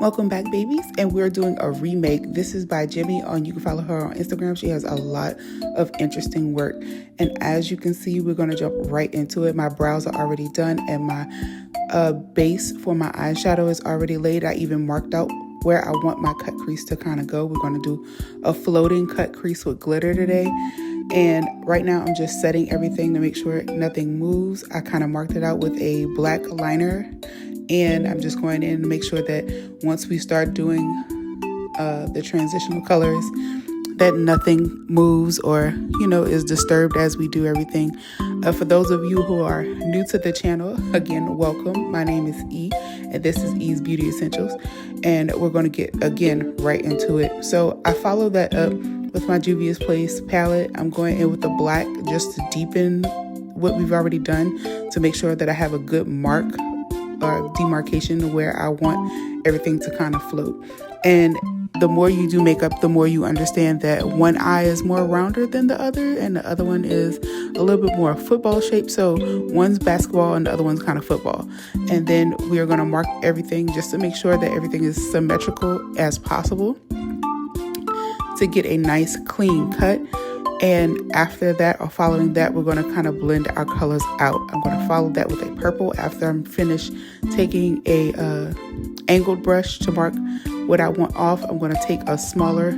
Welcome back, babies, and we're doing a remake. This is by Jimmy you can follow her on Instagram. She has a lot of interesting work, and as you can see, we're going to jump right into it. My brows are already done, and my base for my eyeshadow is already laid. I even marked out where I want my cut crease to kind of go. We're going to do a floating cut crease with glitter today. And right now I'm just setting everything to make sure nothing moves. I kind of marked it out with a black liner, and I'm just going in to make sure that once we start doing the transitional colors, that nothing moves or, is disturbed as we do everything. For those of you who are new to the channel, again, welcome. My name is E, and this is E's Beauty Essentials, and we're going to get, again, right into it. So I follow that up with my Juvia's Place palette. I'm going in with the black just to deepen what we've already done to make sure that I have a good mark or demarcation where I want everything to kind of float. And the more you do makeup, the more you understand that one eye is more rounder than the other, and the other one is a little bit more football shaped. So one's basketball and the other one's kind of football. And then we are going to mark everything just to make sure that everything is symmetrical as possible to get a nice clean cut. And after that, or following that, we're going to kind of blend our colors out. I'm going to follow that with a purple after I'm finished taking a angled brush to mark what I want off. I'm going to take a smaller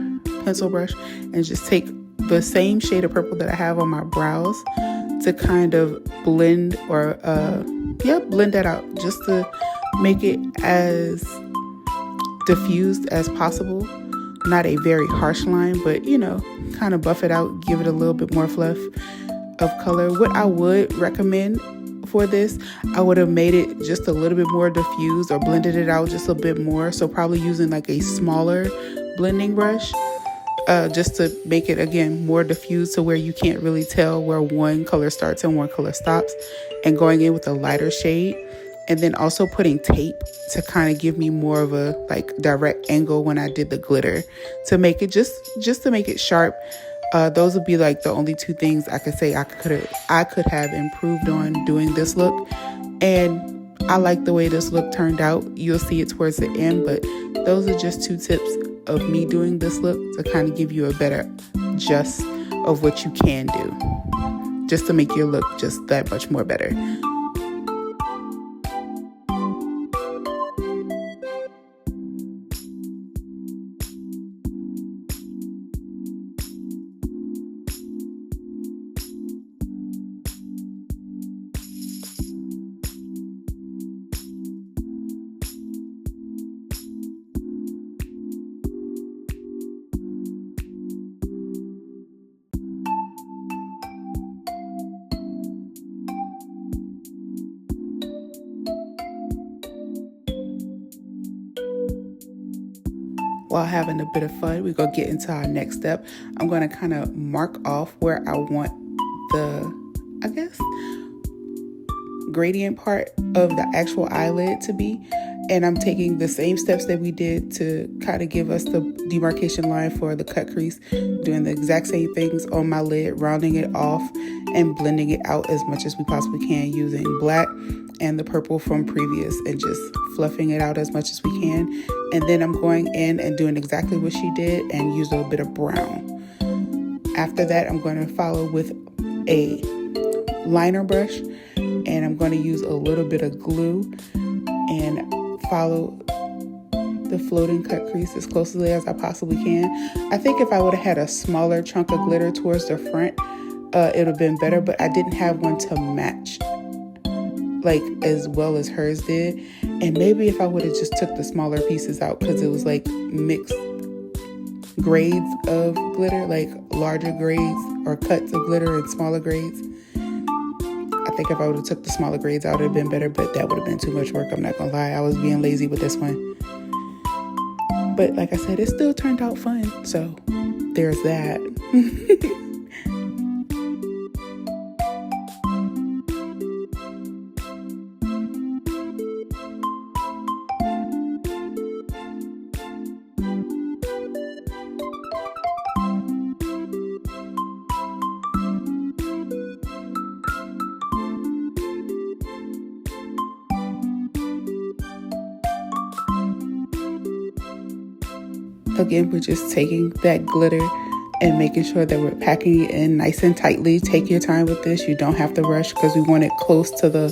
pencil brush and just take the same shade of purple that I have on my brows to kind of blend or blend that out just to make it as diffused as possible. Not a very harsh line, but kind of buff it out, give it a little bit more fluff of color. What I would recommend for this, I would have made it just a little bit more diffused or blended it out just a bit more. So probably using like a smaller blending brush just to make it, again, more diffused to where you can't really tell where one color starts and one color stops, and going in with a lighter shade. And then also putting tape to kind of give me more of a direct angle when I did the glitter to make it just to make it sharp. Those would be the only two things I could say I could have improved on doing this look. And I like the way this look turned out. You'll see it towards the end, but those are just two tips of me doing this look to kind of give you a better gist of what you can do, just to make your look just that much more better. While having a bit of fun, we're going to get into our next step. I'm going to kind of mark off where I want the, gradient part of the actual eyelid to be. And I'm taking the same steps that we did to kind of give us the demarcation line for the cut crease, doing the exact same things on my lid, rounding it off and blending it out as much as we possibly can using black and the purple from previous, and just fluffing it out as much as we can. And then I'm going in and doing exactly what she did and use a little bit of brown. After that, I'm going to follow with a liner brush, and I'm going to use a little bit of glue and follow the floating cut crease as closely as I possibly can. I think if I would have had a smaller chunk of glitter towards the front, it would have been better, but I didn't have one to match as well as hers did. And maybe if I would have just took the smaller pieces out, because it was mixed grades of glitter, larger grades or cuts of glitter and smaller grades. I think if I would have took the smaller grades out, it would have been better, but that would have been too much work. I'm not gonna lie, I was being lazy with this one. But like I said, it still turned out fun, so there's that. Again, we're just taking that glitter and making sure that we're packing it in nice and tightly. Take your time with this. You don't have to rush because we want it close to the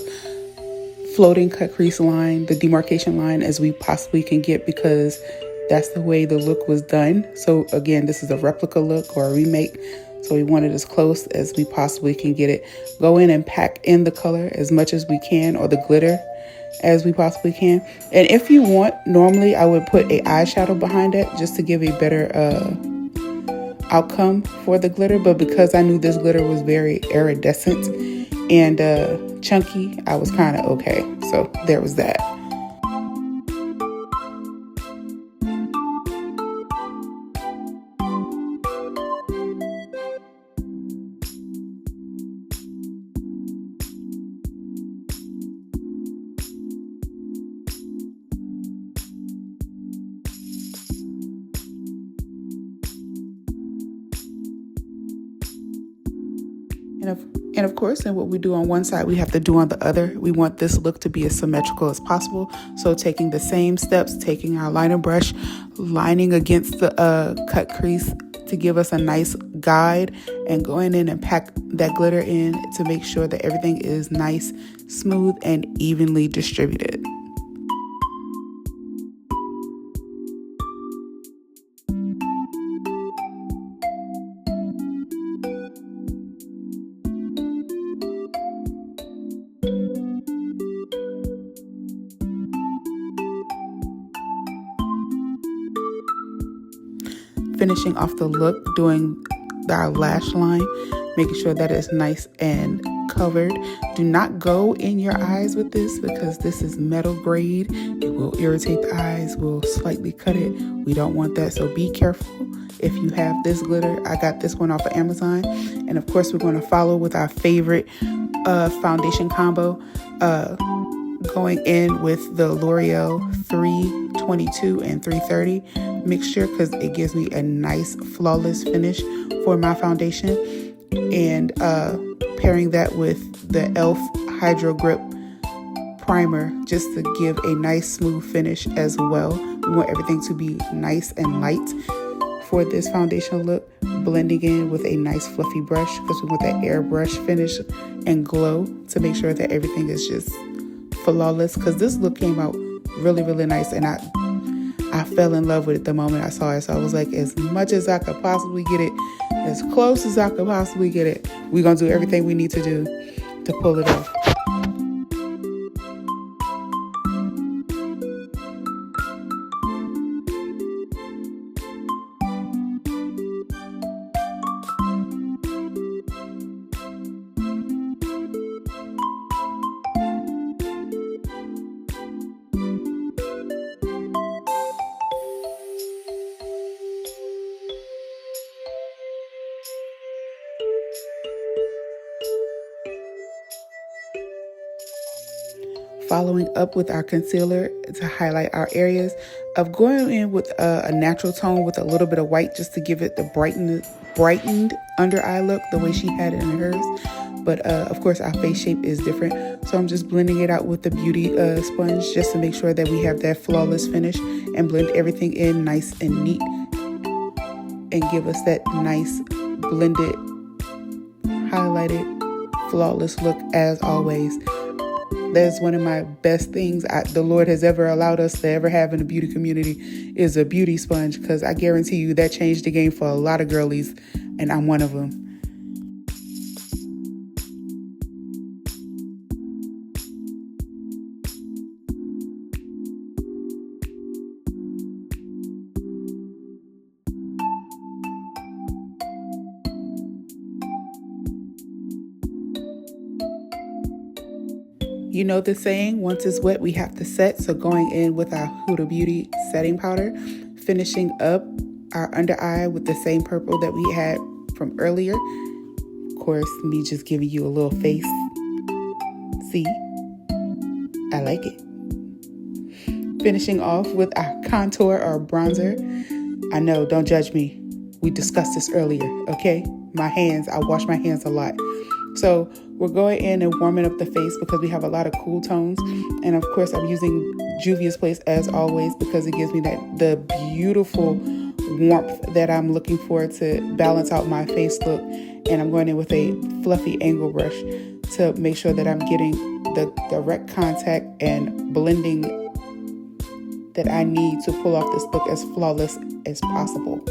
floating cut crease line, the demarcation line, as we possibly can get, because that's the way the look was done. So again, this is a replica look or a remake. So we want it as close as we possibly can get it. Go in and pack in the color as much as we can, or the glitter as we possibly can. And if you want, normally I would put a eyeshadow behind it just to give a better outcome for the glitter. But because I knew this glitter was very iridescent and chunky, I was kind of okay. So there was that. And of course, and what we do on one side, we have to do on the other. We want this look to be as symmetrical as possible. So taking the same steps, taking our liner brush, lining against the cut crease to give us a nice guide, and going in and pack that glitter in to make sure that everything is nice, smooth, and evenly distributed. Finishing off the look, doing our lash line, making sure that it's nice and covered. Do not go in your eyes with this because this is metal grade. It will irritate the eyes, will slightly cut it. We don't want that, so be careful. If you have this glitter, I got this one off of Amazon. And of course, we're going to follow with our favorite foundation combo, going in with the L'Oreal 322 and 330 mixture, because it gives me a nice flawless finish for my foundation, and pairing that with the e.l.f. Hydro Grip primer just to give a nice smooth finish as well. We want everything to be nice and light for this foundation look, blending in with a nice fluffy brush because we want that airbrush finish and glow to make sure that everything is just flawless, because this look came out really, really nice, and I fell in love with it the moment I saw it. So I was like, as much as I could possibly get it, as close as I could possibly get it, we're going to do everything we need to do to pull it off. Following up with our concealer to highlight our areas, of going in with a natural tone with a little bit of white just to give it the brightened under eye look the way she had it in hers. But of course our face shape is different, so I'm just blending it out with the beauty sponge just to make sure that we have that flawless finish and blend everything in nice and neat and give us that nice blended, highlighted, flawless look as always. That's one of my best things the Lord has ever allowed us to ever have in the beauty community is a beauty sponge, because I guarantee you that changed the game for a lot of girlies, and I'm one of them. You know the saying, once it's wet, we have to set. So going in with our Huda Beauty setting powder, finishing up our under eye with the same purple that we had from earlier. Of course, me just giving you a little face. See? I like it. Finishing off with our contour or bronzer. I know, don't judge me. We discussed this earlier, okay? I wash my hands a lot. So we're going in and warming up the face because we have a lot of cool tones. And of course, I'm using Juvia's Place as always because it gives me the beautiful warmth that I'm looking for to balance out my face look. And I'm going in with a fluffy angle brush to make sure that I'm getting the direct contact and blending that I need to pull off this look as flawless as possible.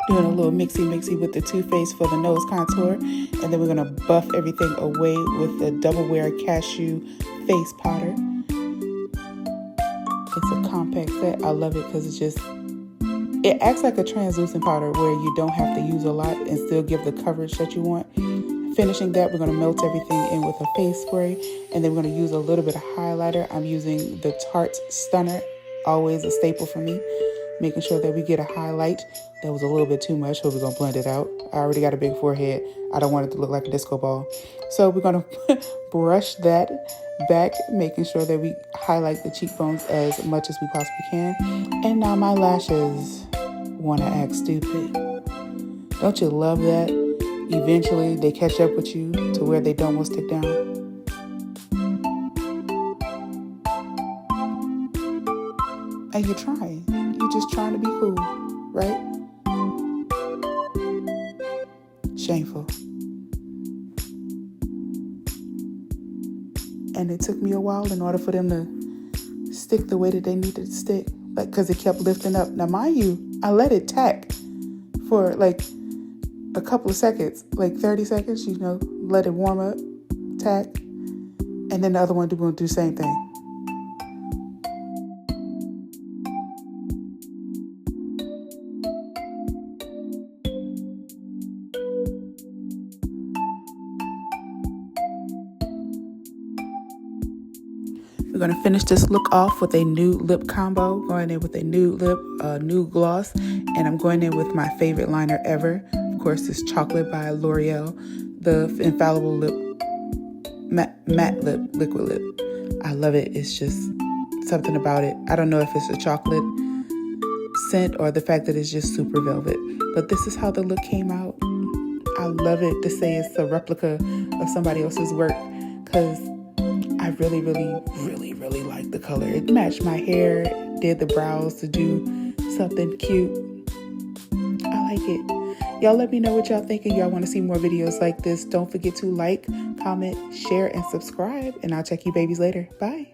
Doing a little mixy with the Too Faced for the nose contour. And then we're going to buff everything away with the Double Wear Cashew Face Powder. It's a compact set. I love it because it acts like a translucent powder where you don't have to use a lot and still give the coverage that you want. Finishing that, we're going to melt everything in with a face spray. And then we're going to use a little bit of highlighter. I'm using the Tarte Stunner, always a staple for me. Making sure that we get a highlight. That was a little bit too much, so we're going to blend it out. I already got a big forehead. I don't want it to look like a disco ball. So we're going to brush that back, making sure that we highlight the cheekbones as much as we possibly can. And now my lashes want to act stupid. Don't you love that? Eventually, they catch up with you to where they don't want to stick down. And you're trying. You're just trying to be cool, right? Shameful. And it took me a while in order for them to stick the way that they needed to stick, like, because it kept lifting up. Now, mind you, I let it tack for like a couple of seconds, like 30 seconds, let it warm up, tack, and then the other one will do the same thing. We're going to finish this look off with a nude lip combo, going in with a nude lip, nude gloss, and I'm going in with my favorite liner ever. Of course, this Chocolate by L'Oreal, the Infallible Lip, matte lip, liquid lip. I love it. It's just something about it. I don't know if it's a chocolate scent or the fact that it's just super velvet, but this is how the look came out. I love it to say it's a replica of somebody else's work because I really like the color. It matched my hair, did the brows to do something cute. I like it. Y'all let me know what y'all think and y'all want to see more videos like this. Don't forget to like, comment, share, and subscribe. And I'll check you babies later. Bye.